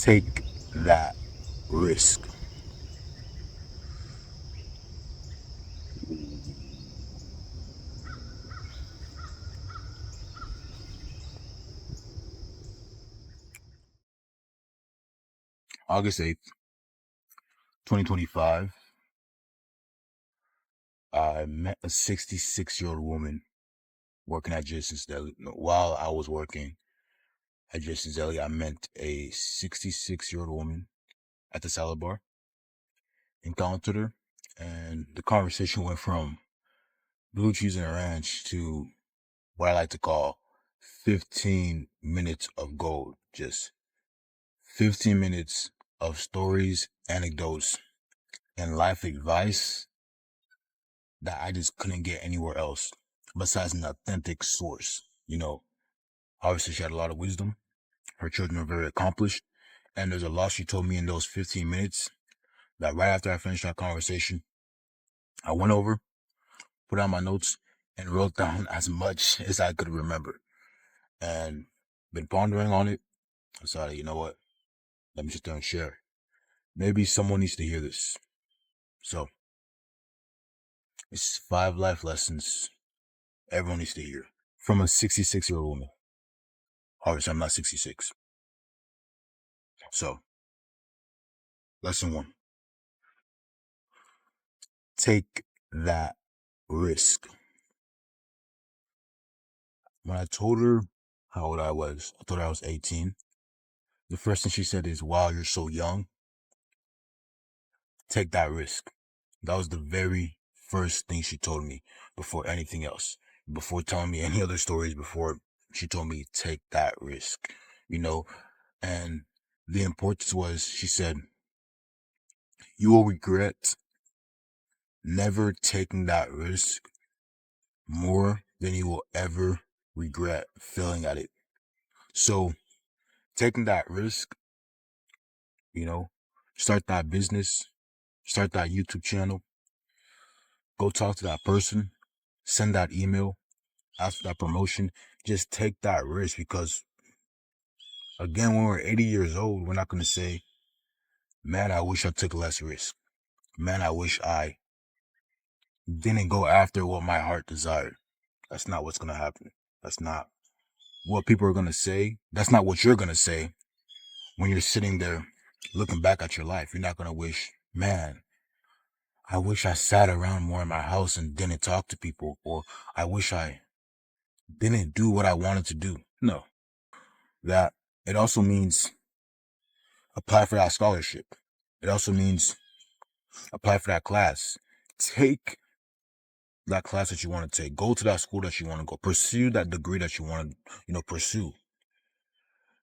Take that risk. August 8th, 2025, I met a 66-year-old woman working at Jason's Deli. No, while I was working at Jason's Deli, I met a 66-year-old woman at the salad bar, encountered her, and the conversation went from blue cheese and ranch to what I like to call 15 minutes of gold. Just 15 minutes of stories, anecdotes, and life advice that I just couldn't get anywhere else besides an authentic source. Obviously she had a lot of wisdom. Her children are very accomplished. And there's a lot she told me in those 15 minutes that right after I finished that conversation, I went over, put out my notes, and wrote down as much as I could remember. And been pondering on it. I decided, you know what? Let me sit there and share. Maybe someone needs to hear this. So, it's 5 life lessons everyone needs to hear from a 66-year-old woman. Obviously, I'm not 66. So, lesson 1. Take that risk. When I told her how old I was, I told her I was 18. The first thing she said is, wow, you're so young. Take that risk. That was the very first thing she told me before anything else. Before telling me any other stories, before she told me, take that risk. And the importance was, she said, you will regret never taking that risk more than you will ever regret failing at it. So, taking that risk, start that business, start that YouTube channel, go talk to that person, send that email, ask for that promotion, just take that risk because, again, when we're 80 years old, we're not going to say, man, I wish I took less risk. Man, I wish I didn't go after what my heart desired. That's not what's going to happen. That's not what people are going to say. That's not what you're going to say when you're sitting there looking back at your life. You're not going to wish, man, I wish I sat around more in my house and didn't talk to people, or I wish I didn't do what I wanted to do. No. That it also means apply for that scholarship. It also means apply for that class. Take that class that you want to take. Go to that school that you want to go. Pursue that degree that you want to, pursue.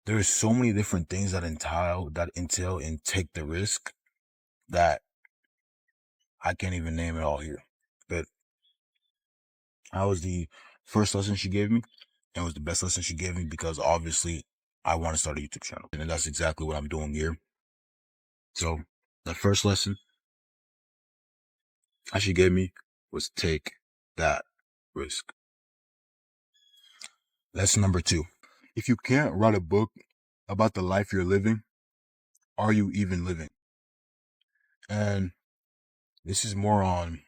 There's so many different things that entail and take the risk that I can't even name it all here. But that was the first lesson she gave me. And it was the best lesson she gave me because obviously I want to start a YouTube channel. And that's exactly what I'm doing here. So the first lesson that she gave me was take that risk. Lesson number 2. If you can't write a book about the life you're living, are you even living? And this is more on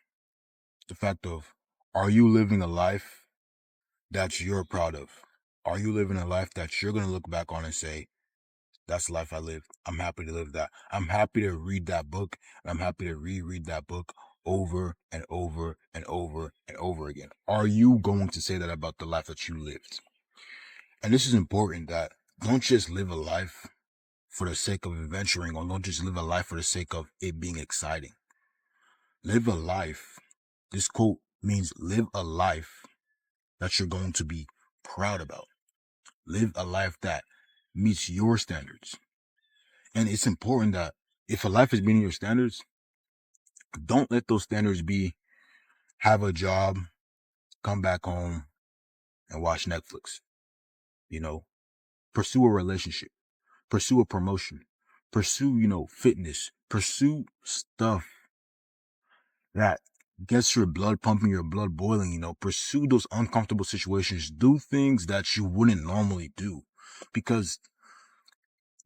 the fact of, are you living a life that you're proud of? Are you living a life that you're going to look back on and say, that's the life I lived. I'm happy to live that. I'm happy to read that book. And I'm happy to reread that book over and over and over and over again. Are you going to say that about the life that you lived? And this is important, that don't just live a life for the sake of adventuring, or don't just live a life for the sake of it being exciting. Live a life. This quote means live a life that you're going to be proud about. Live a life that meets your standards. And it's important that if a life is meeting your standards, don't let those standards be have a job, come back home, and watch Netflix. Pursue a relationship, pursue a promotion, pursue, fitness, pursue stuff that gets your blood pumping, your blood boiling, pursue those uncomfortable situations, do things that you wouldn't normally do. Because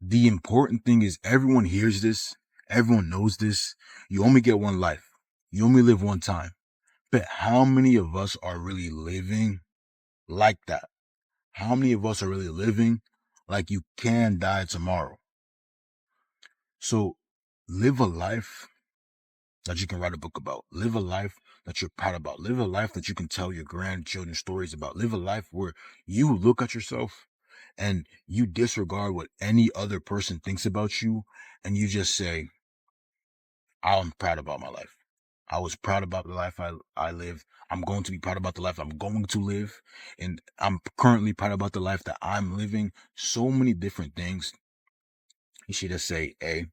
The important thing is everyone hears this, everyone knows this. You only get one life. You only live one time. But how many of us are really living like that? How many of us are really living like you can die tomorrow? So live a life that you can write a book about. Live a life that you're proud about. Live a life that you can tell your grandchildren stories about. Live a life where you look at yourself and you disregard what any other person thinks about you and you just say, I'm proud about my life. I was proud about the life I live. I'm going to be proud about the life I'm going to live. And I'm currently proud about the life that I'm living. So many different things. You should just say, hey,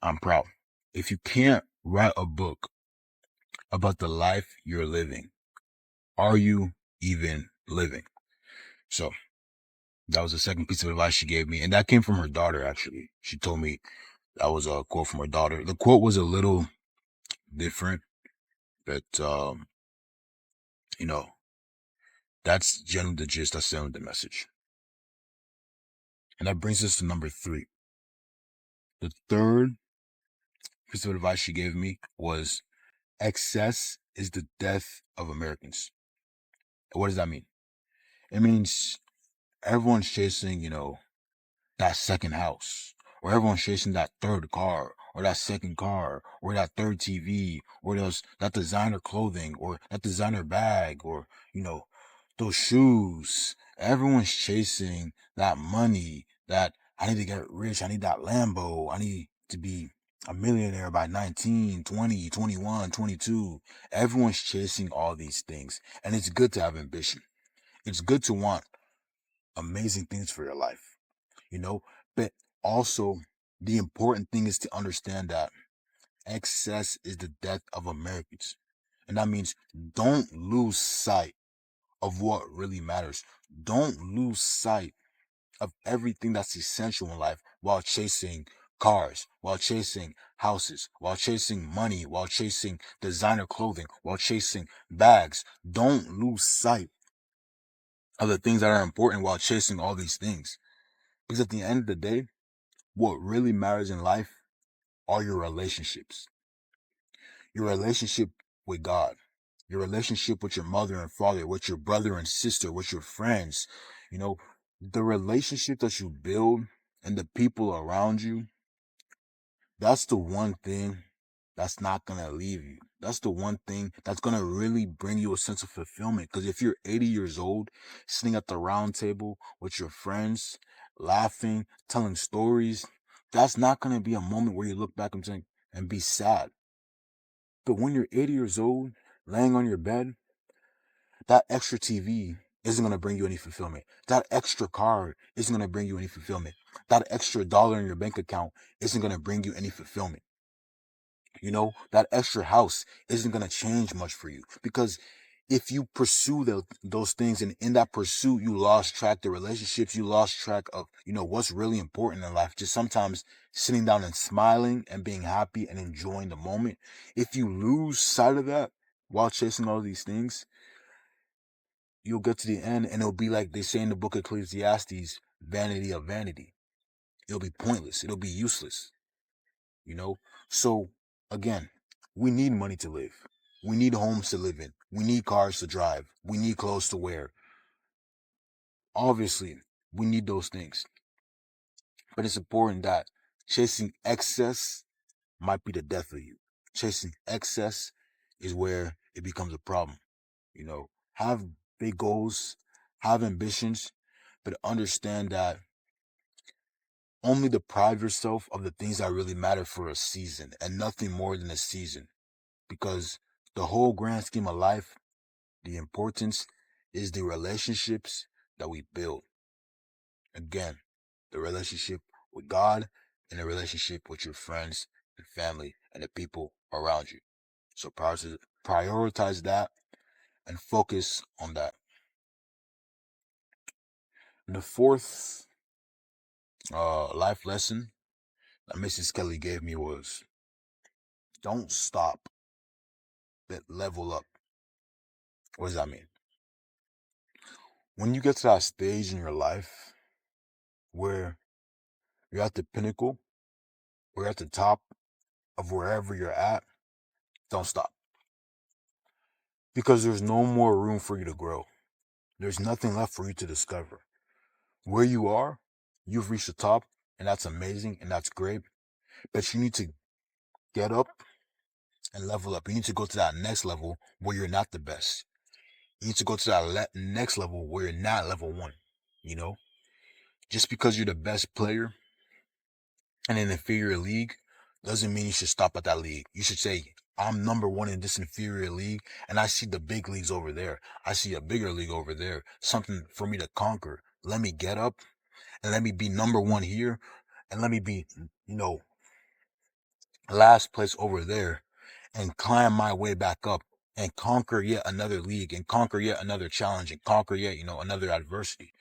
I'm proud. If you can't write a book about the life you're living, are you even living? So that was the second piece of advice she gave me. And that came from her daughter, actually. She told me that was a quote from her daughter. The quote was a little different, but, you know, that's generally the gist. That's generally the message. And that brings us to number 3. The third piece of advice she gave me was excess is the death of Americans. What does that mean? It means everyone's chasing, that second house, or everyone's chasing that third car, or that second car, or that third TV, or that designer clothing, or that designer bag, or those shoes. Everyone's chasing that money. That I need to get rich. I need that Lambo. I need to be a millionaire by 19, 20, 21, 22. Everyone's chasing all these things, and it's good to have ambition. It's good to want amazing things for your life, you know, but also the important thing is to understand that excess is the death of Americans. And that means don't lose sight of what really matters. Don't lose sight of everything that's essential in life while chasing cars, while chasing houses, while chasing money, while chasing designer clothing, while chasing bags. Don't lose sight of the things that are important while chasing all these things. Because at the end of the day, what really matters in life are your relationships. Your relationship with God, your relationship with your mother and father, with your brother and sister, with your friends. The relationship that you build and the people around you, that's the one thing that's not going to leave you. That's the one thing that's going to really bring you a sense of fulfillment. Because if you're 80 years old, sitting at the round table with your friends, laughing, telling stories, that's not going to be a moment where you look back and be sad. But when you're 80 years old, laying on your bed, that extra TV isn't going to bring you any fulfillment. That extra car isn't going to bring you any fulfillment. That extra dollar in your bank account isn't going to bring you any fulfillment. That extra house isn't going to change much for you, because if you pursue those things, and in that pursuit you lost track the relationships, you lost track of what's really important in life, just sometimes sitting down and smiling and being happy and enjoying the moment. If you lose sight of that while chasing all these things, you'll get to the end and it'll be like they say in the book of Ecclesiastes, vanity of vanity. It'll be pointless, it'll be useless. So again, we need money to live. We need homes to live in. We need cars to drive. We need clothes to wear. Obviously, we need those things. But it's important that chasing excess might be the death of you. Chasing excess is where it becomes a problem. Have big goals, have ambitions, but understand that only deprive yourself of the things that really matter for a season and nothing more than a season. Because the whole grand scheme of life, the importance is the relationships that we build. Again, the relationship with God and the relationship with your friends and family and the people around you. So prioritize that and focus on that. And the fourth life lesson that Mrs. Kelly gave me was don't stop, but level up. What does that mean? When you get to that stage in your life where you're at the pinnacle, or you're at the top of wherever you're at, don't stop. Because there's no more room for you to grow. There's nothing left for you to discover. Where you are, you've reached the top, and that's amazing and that's great. But you need to get up and level up. You need to go to that next level where you're not the best. You need to go to that next level where you're not level one. You know, just because you're the best player in an inferior league doesn't mean you should stop at that league. You should say, I'm number one in this inferior league, and I see the big leagues over there. I see a bigger league over there, something for me to conquer. Let me get up and let me be number one here, and let me be, last place over there, and climb my way back up and conquer yet another league and conquer yet another challenge and conquer yet, another adversity.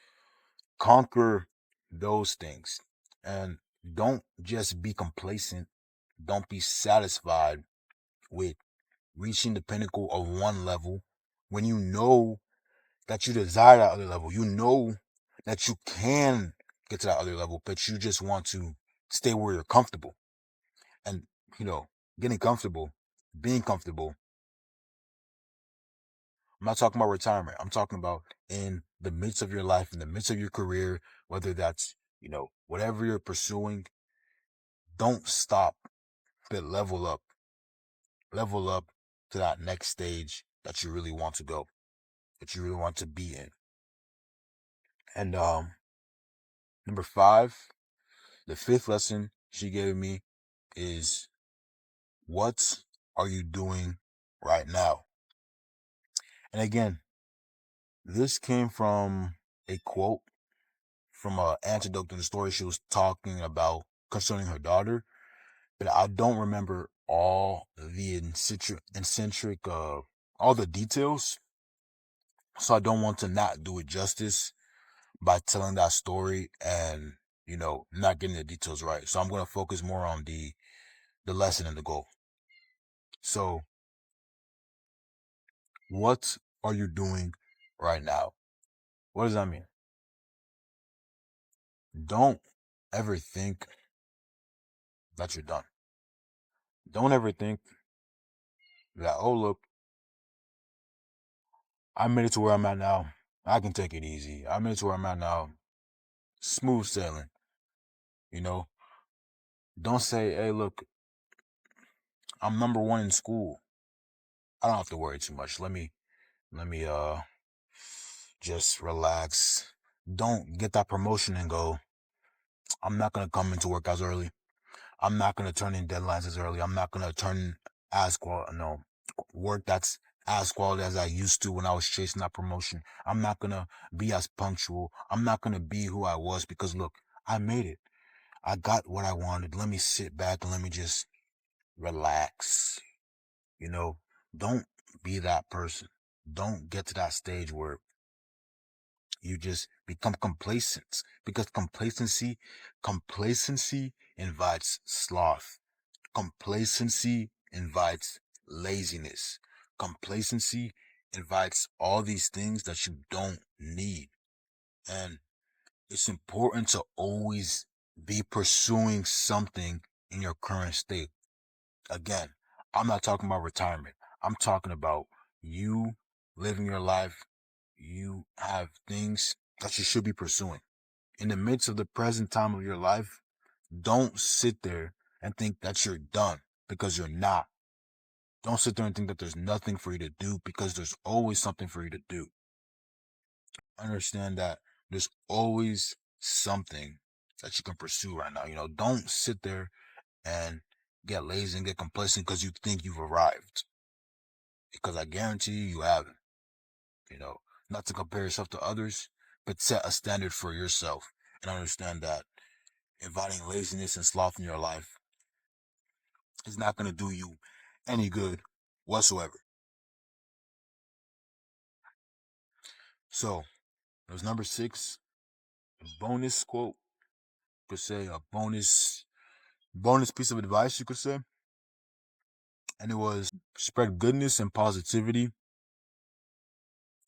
Conquer those things, and don't just be complacent. Don't be satisfied with reaching the pinnacle of one level when you know that you desire that other level. You know that you can get to that other level, but you just want to stay where you're comfortable. And, you know, getting comfortable, being comfortable. I'm not talking about retirement. I'm talking about in the midst of your life, in the midst of your career, whether that's, whatever you're pursuing, don't stop, but level up. Level up to that next stage that you really want to go, that you really want to be in. And number 5, the 5th lesson she gave me is, what are you doing right now? And again, this came from a quote from an antidote to the story she was talking about concerning her daughter, but I don't remember all the all the details, so I don't want to not do it justice by telling that story and not getting the details right. So I'm going to focus more on the lesson and the goal. So, what are you doing right now? What does that mean? Don't ever think that you're done. Don't ever think that, oh, look, I made it to where I'm at now. I can take it easy. I made it to where I'm at now. Smooth sailing. You know, don't say, hey, look, I'm number one in school. I don't have to worry too much. Let me just relax. Don't get that promotion and go, I'm not gonna come into work as early. I'm not gonna turn in deadlines as early. I'm not gonna turn as work that's as quality as I used to when I was chasing that promotion. I'm not gonna be as punctual. I'm not gonna be who I was because look, I made it. I got what I wanted. Let me sit back and let me just relax. You know, don't be that person. Don't get to that stage where you just become complacent, because complacency invites sloth. Complacency invites laziness. Complacency invites all these things that you don't need. And it's important to always be pursuing something in your current state. Again, I'm not talking about retirement. I'm talking about you living your life. You have things that you should be pursuing. In the midst of the present time of your life, don't sit there and think that you're done, because you're not. Don't sit there and think that there's nothing for you to do, because there's always something for you to do. Understand that there's always something that you can pursue right now. Don't sit there and get lazy and get complacent because you think you've arrived. Because I guarantee you haven't. You know, not to compare yourself to others, but set a standard for yourself and understand that inviting laziness and sloth in your life is not going to do you any good whatsoever. So, it was number 6, a bonus quote, you could say a bonus piece of advice, you could say. And it was, spread goodness and positivity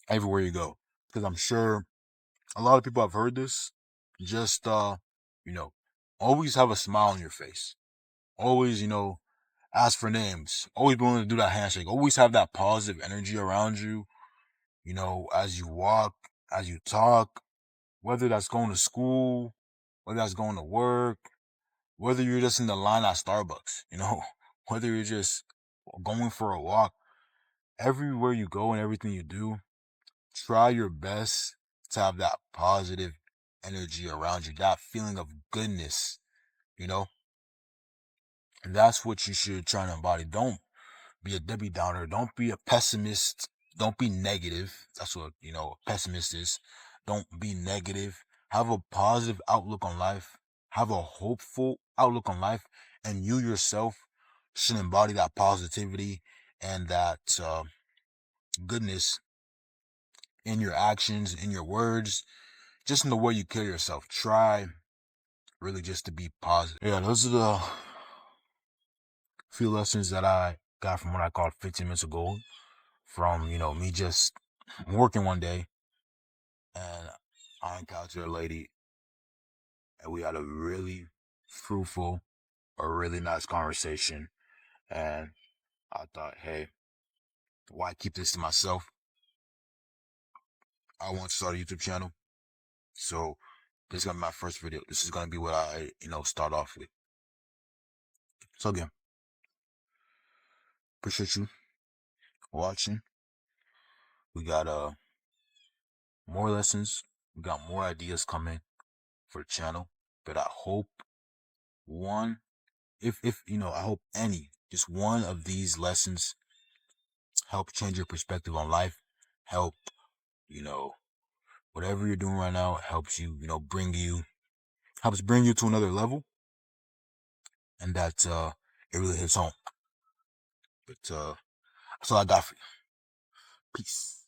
everywhere you go. Because I'm sure a lot of people have heard this. Just, you know, always have a smile on your face. Always, ask for names. Always be willing to do that handshake. Always have that positive energy around you, as you walk, as you talk, whether that's going to school, whether that's going to work, whether you're just in the line at Starbucks, whether you're just going for a walk. Everywhere you go and everything you do, try your best to have that positive energy around you, that feeling of goodness, you know? And that's what you should try to embody. Don't be a Debbie Downer. Don't be a pessimist. Don't be negative. That's what, a pessimist is. Don't be negative. Have a positive outlook on life. Have a hopeful outlook on life. And you yourself should embody that positivity and that goodness in your actions, in your words, just in the way you carry yourself. Try really just to be positive. Yeah, those are the few lessons that I got from what I called 15 minutes of gold. From, me just working one day and I encountered a lady and we had a really fruitful, a really nice conversation. And I thought, hey, why keep this to myself? I want to start a YouTube channel. So this is going to be my first video. This is going to be what I, start off with. So again, appreciate you watching. We got more lessons. We got more ideas coming for the channel. But I hope one, if I hope just one of these lessons help change your perspective on life. Help, you know, whatever you're doing right now helps you, helps bring you to another level, and that it really hits home. But that's all I got for you. Peace.